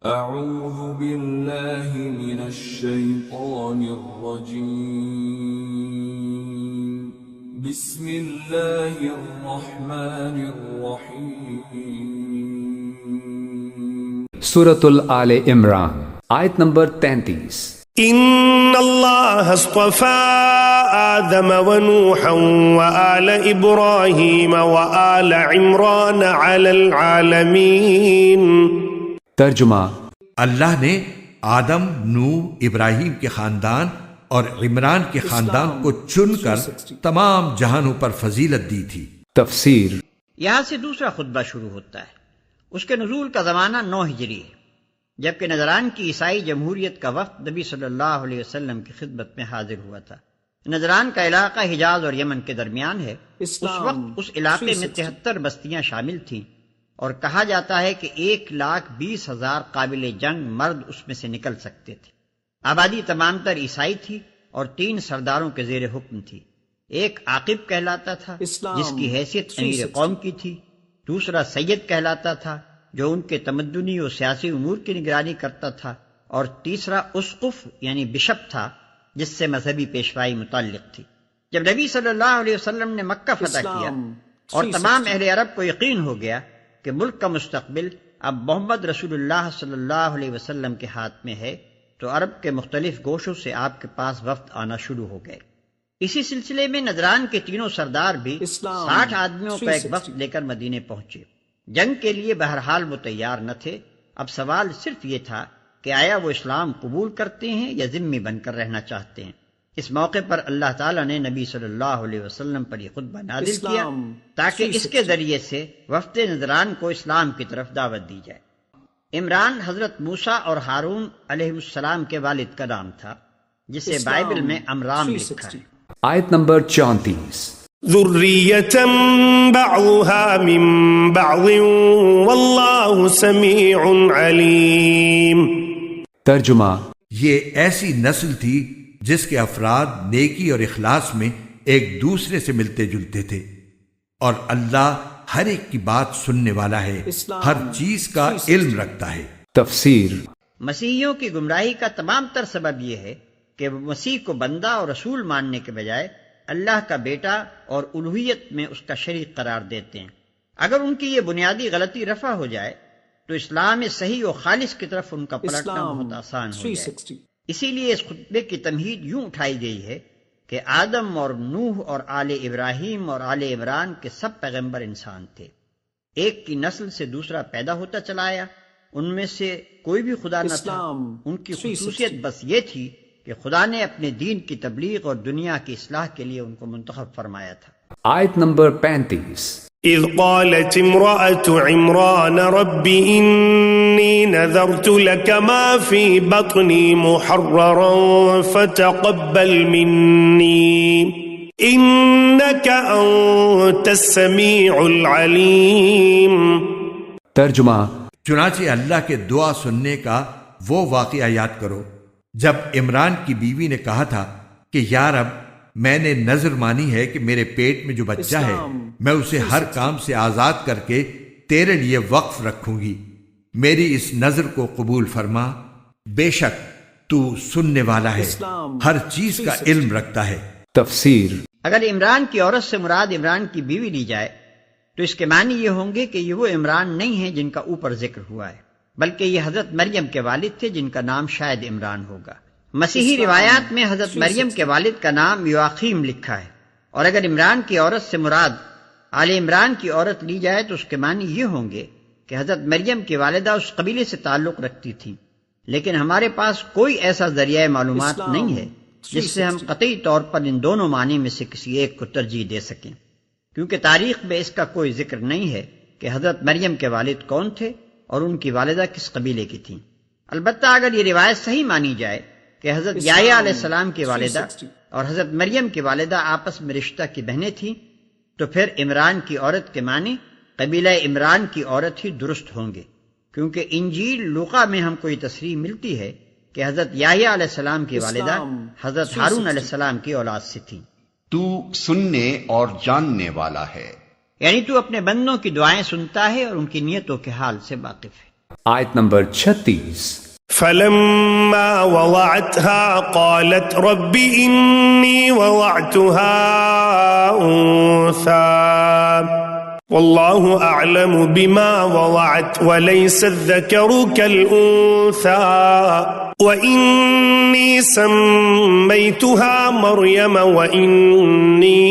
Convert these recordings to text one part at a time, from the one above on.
أعوذ بالله من الشيطان الرجيم بسم الله الرحمن الرحيم سورة آل عمران آیت نمبر 33. إن الله اصطفى آدم ونوحا وآل إبراهيم وآل عمران على العالمين. ترجمہ: اللہ نے آدم، نوح، ابراہیم کے خاندان اور عمران کے خاندان کو چن کر تمام جہانوں پر فضیلت دی تھی. تفسیر: یہاں سے دوسرا خطبہ شروع ہوتا ہے. اس کے نزول کا زمانہ 9 ہجری ہے، جبکہ نجران کی عیسائی جمہوریت کا وفد نبی صلی اللہ علیہ وسلم کی خدمت میں حاضر ہوا تھا. نجران کا علاقہ حجاز اور یمن کے درمیان ہے. اس وقت اس علاقے میں 73 بستیاں شامل تھیں اور کہا جاتا ہے کہ 1,20,000 قابل جنگ مرد اس میں سے نکل سکتے تھے. آبادی تمام تر عیسائی تھی اور 3 سرداروں کے زیر حکم تھی. ایک عاقب کہلاتا تھا جس کی حیثیت امیر قوم کی تھی، دوسرا سید کہلاتا تھا جو ان کے تمدنی و سیاسی امور کی نگرانی کرتا تھا، اور تیسرا اسقف یعنی بشپ تھا جس سے مذہبی پیشوائی متعلق تھی. جب نبی صلی اللہ علیہ وسلم نے مکہ فتح کیا اور تمام اہل عرب کو یقین ہو گیا کہ ملک کا مستقبل اب محمد رسول اللہ صلی اللہ علیہ وسلم کے ہاتھ میں ہے، تو عرب کے مختلف گوشوں سے آپ کے پاس وفد آنا شروع ہو گئے. اسی سلسلے میں نجران کے تینوں سردار بھی 60 آدمیوں کا ایک وفد لے کر مدینے پہنچے. جنگ کے لیے بہرحال وہ تیار نہ تھے. اب سوال صرف یہ تھا کہ آیا وہ اسلام قبول کرتے ہیں یا ذمہ بن کر رہنا چاہتے ہیں. اس موقع پر اللہ تعالیٰ نے نبی صلی اللہ علیہ وسلم پر یہ خطبہ نازل کیا تاکہ اس کے ذریعے سے وفد نجران کو اسلام کی طرف دعوت دی جائے. عمران حضرت موسیٰ اور ہارون علیہ السلام کے والد کا نام تھا، جسے بائبل میں امرام لکھا ہے. آیت نمبر 34. ذرية بعضها من بعض والله سميع عليم. ترجمہ: یہ ایسی نسل تھی جس کے افراد نیکی اور اخلاص میں ایک دوسرے سے ملتے جلتے تھے، اور اللہ ہر ایک کی بات سننے والا ہے، ہر چیز کا علم رکھتا ہے. تفسیر: مسیحیوں کی گمراہی کا تمام تر سبب یہ ہے کہ وہ مسیح کو بندہ اور رسول ماننے کے بجائے اللہ کا بیٹا اور الوہیت میں اس کا شریک قرار دیتے ہیں. اگر ان کی یہ بنیادی غلطی رفع ہو جائے تو اسلام صحیح و خالص کی طرف ان کا پلٹنا بہت آسان ہو جائے. اسی لیے اس خطبے کی تمہید یوں اٹھائی گئی ہے کہ آدم اور نوح اور آل ابراہیم اور آل عمران کے سب پیغمبر انسان تھے. ایک کی نسل سے دوسرا پیدا ہوتا چلا آیا. ان میں سے کوئی بھی خدا نہ تھا. ان کی خصوصیت بس یہ تھی کہ خدا نے اپنے دین کی تبلیغ اور دنیا کی اصلاح کے لیے ان کو منتخب فرمایا تھا. آیت نمبر 35. إذ قالت امرأة عمران رب إني نذرت لك ما في بطني محررا فتقبل مني إنك أنت السميع العليم. ترجمہ: چنانچہ اللہ کے دعا سننے کا وہ واقعہ یاد کرو جب عمران کی بیوی نے کہا تھا کہ یا رب، میں نے نذر مانی ہے کہ میرے پیٹ میں جو بچہ ہے میں اسے ہر کام سے آزاد کر کے تیرے لیے وقف رکھوں گی. میری اس نذر کو قبول فرما، بے شک تو سننے والا ہے، ہر چیز کا علم رکھتا ہے. تفسیر: اگر عمران کی عورت سے مراد عمران کی بیوی لی جائے تو اس کے معنی یہ ہوں گے کہ یہ وہ عمران نہیں ہیں جن کا اوپر ذکر ہوا ہے، بلکہ یہ حضرت مریم کے والد تھے جن کا نام شاید عمران ہوگا. مسیحی روایات میں حضرت مریم کے والد کا نام یواقیم لکھا ہے. اور اگر عمران کی عورت سے مراد آل عمران کی عورت لی جائے تو اس کے معنی یہ ہوں گے کہ حضرت مریم کی والدہ اس قبیلے سے تعلق رکھتی تھی. لیکن ہمارے پاس کوئی ایسا ذریعہ معلومات نہیں ہے جس سے ہم قطعی طور پر ان دونوں معنی میں سے کسی ایک کو ترجیح دے سکیں، کیونکہ تاریخ میں اس کا کوئی ذکر نہیں ہے کہ حضرت مریم کے والد کون تھے اور ان کی والدہ کس قبیلے کی تھیں. البتہ اگر یہ روایت صحیح مانی جائے کہ حضرت یحییٰ علیہ السلام کی والدہ اور حضرت مریم کی والدہ آپس میں رشتہ کی بہنیں تھیں تو پھر عمران کی عورت کے معنی قبیلہ عمران کی عورت ہی درست ہوں گے، کیونکہ انجیل لوقا میں ہم کو یہ تصریح ملتی ہے کہ حضرت یحییٰ علیہ السلام کی والدہ حضرت ہارون علیہ السلام کی اولاد سے تھیں. تو سننے اور جاننے والا ہے، یعنی تو اپنے بندوں کی دعائیں سنتا ہے اور ان کی نیتوں کے حال سے واقف ہے. آیت نمبر 36. فلما وضعتها قالت رب إني وضعتها أنثى والله أعلم بما وضعت وليس الذكر كالأنثى وإني سميتها مريم وإني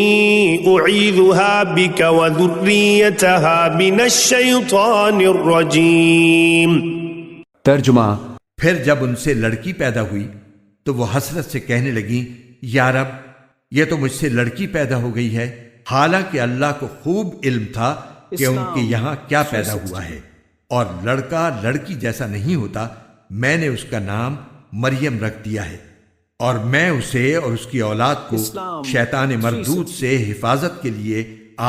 أعيذها بك وذريتها من الشيطان الرجيم. ترجمہ. پھر جب ان سے لڑکی پیدا ہوئی تو وہ حسرت سے کہنے لگیں یا رب یہ تو مجھ سے لڑکی پیدا ہو گئی ہے، حالانکہ اللہ کو خوب علم تھا کہ ان کے یہاں کیا پیدا ہوا ہے، اور لڑکا لڑکی جیسا نہیں ہوتا. میں نے اس کا نام مریم رکھ دیا ہے، اور میں اسے اور اس کی اولاد کو شیطان مردود سے حفاظت کے لیے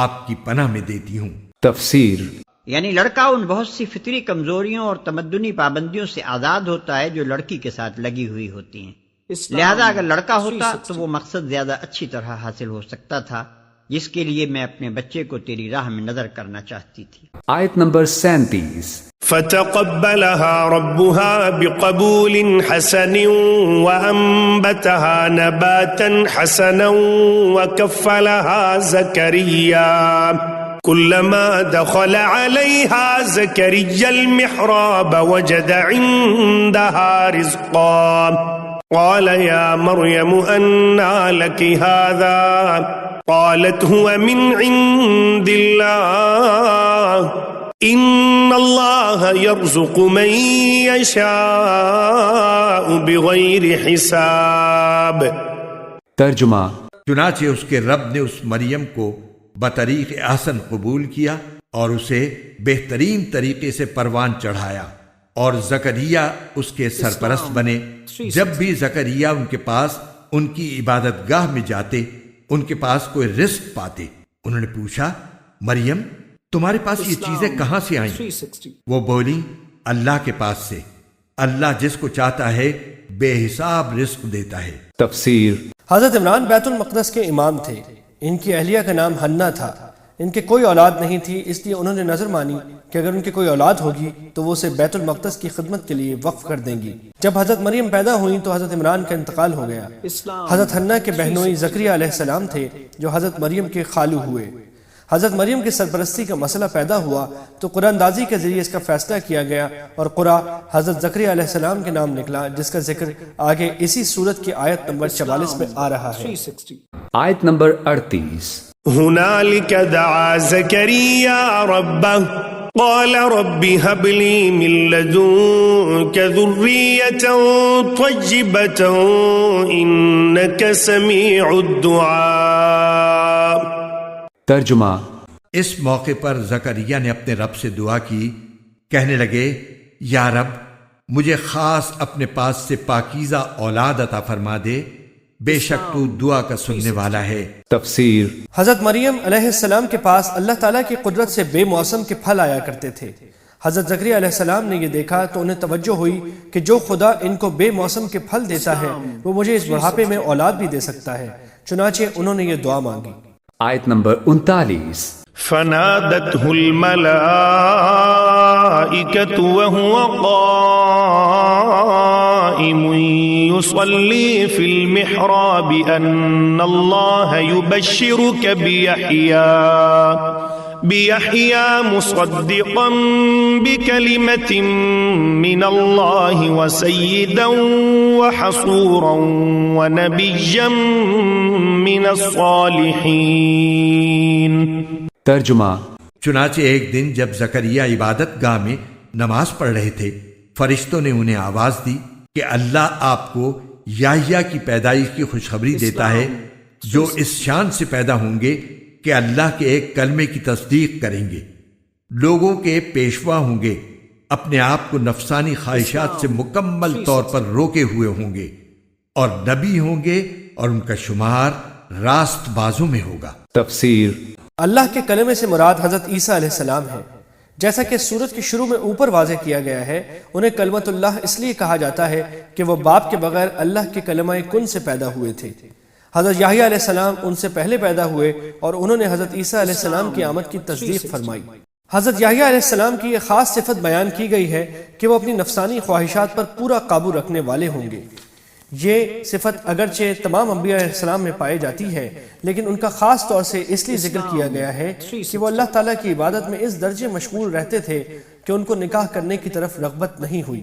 آپ کی پناہ میں دیتی ہوں. تفسیر. یعنی لڑکا ان بہت سی فطری کمزوریوں اور تمدنی پابندیوں سے آزاد ہوتا ہے جو لڑکی کے ساتھ لگی ہوئی ہوتی ہیں. لہذا اگر لڑکا ہوتا تو وہ مقصد زیادہ اچھی طرح حاصل ہو سکتا تھا جس کے لیے میں اپنے بچے کو تیری راہ میں نظر کرنا چاہتی تھی. آیت نمبر 37. فتقبلها ربها بقبول حسن وأنبتها نباتا حسنا وكفلها زكريا كلما دخل عليها زكريا المحراب وجد عندها رزقا قال يا مريم أنى لك هذا قالت هو من عند الله إن الله يرزق من يشاء بغير حساب. ترجمہ. چنانچہ اس کے رب نے اس مریم کو بطریق احسن قبول کیا اور اسے بہترین طریقے سے پروان چڑھایا، اور زکریا اس کے سرپرست بنے. جب بھی زکریا ان کے پاس ان کی عبادت گاہ میں جاتے ان کے پاس کوئی رزق پاتے. انہوں نے پوچھا مریم تمہارے پاس یہ چیزیں کہاں سے آئیں؟ وہ بولی اللہ کے پاس سے، اللہ جس کو چاہتا ہے بے حساب رزق دیتا ہے. تفسیر. حضرت عمران بیت المقدس کے امام تھے. ان کی اہلیہ کا نام حنا تھا. ان کے کوئی اولاد نہیں تھی، اس لیے انہوں نے نظر مانی کہ اگر ان کی کوئی اولاد ہوگی تو وہ اسے بیت المقدس کی خدمت کے لیے وقف کر دیں گی. جب حضرت مریم پیدا ہوئیں تو حضرت عمران کا انتقال ہو گیا. حضرت حنا کے بہنوئی زکریا علیہ السلام تھے جو حضرت مریم کے خالو ہوئے. حضرت مریم کی سرپرستی کا مسئلہ پیدا ہوا تو قرآن اندازی کے ذریعے اس کا فیصلہ کیا گیا اور قرآن حضرت زکریا علیہ السلام کے نام نکلا، جس کا ذکر آگے اسی سورت کی آیت نمبر 44 میں آ رہا ہے. آیت نمبر 38. هنالك دعا زكريا ربه قال رب هب لي من لدنك ذرية طيبة إنك سميع الدعاء. ترجمہ. اس موقع پر زکریا نے اپنے رب سے دعا کی، کہنے لگے یا رب مجھے خاص اپنے پاس سے پاکیزہ اولاد عطا فرما دے، بے شک تو دعا کا سننے والا ہے. تفسیر. حضرت مریم علیہ السلام کے پاس اللہ تعالیٰ کی قدرت سے بے موسم کے پھل آیا کرتے تھے. حضرت زکریا علیہ السلام نے یہ دیکھا تو انہیں توجہ ہوئی کہ جو خدا ان کو بے موسم کے پھل دیتا ہے وہ مجھے اس بڑھاپے میں اولاد بھی دے سکتا ہے. چنانچہ انہوں نے یہ دعا مانگی. آیت نمبر 39. فنادته الملائكة وهو قائم يصلي في المحراب أن الله يبشرك بيحيى مصدقا بكلمة من الله وسيدا وحصورا ونبيا من الصالحين. ترجمہ. چنانچہ ایک دن جب زکریا عبادت گاہ میں نماز پڑھ رہے تھے، فرشتوں نے انہیں آواز دی کہ اللہ آپ کو یحییٰ کی پیدائش کی خوشخبری دیتا ہے جو اس شان سے پیدا ہوں گے کہ اللہ کے ایک کلمے کی تصدیق کریں گے، لوگوں کے پیشوا ہوں گے، اپنے آپ کو نفسانی خواہشات سے مکمل طور پر روکے ہوئے ہوں گے، اور نبی ہوں گے اور ان کا شمار راست بازوں میں ہوگا. تفسیر. اللہ کے کلمے سے مراد حضرت عیسیٰ علیہ السلام ہے. جیسا کہ سورت کے شروع میں اوپر واضح کیا گیا ہے، انہیں کلمت اللہ اس لیے کہا جاتا ہے کہ وہ باپ کے بغیر اللہ کے کلمہ کن سے پیدا ہوئے تھے. حضرت یحییٰ علیہ السلام ان سے پہلے پیدا ہوئے اور انہوں نے حضرت عیسیٰ علیہ السلام کی آمد کی تصدیق فرمائی. حضرت یحییٰ علیہ السلام کی یہ خاص صفت بیان کی گئی ہے کہ وہ اپنی نفسانی خواہشات پر پورا قابو رکھنے والے ہوں گے۔ یہ صفت اگرچہ تمام انبیاء علیہ السلام میں پائی جاتی ہے، لیکن ان کا خاص طور سے اس لیے ذکر کیا گیا ہے کہ وہ اللہ تعالیٰ کی عبادت میں اس درجے مشغول رہتے تھے کہ ان کو نکاح کرنے کی طرف رغبت نہیں ہوئی۔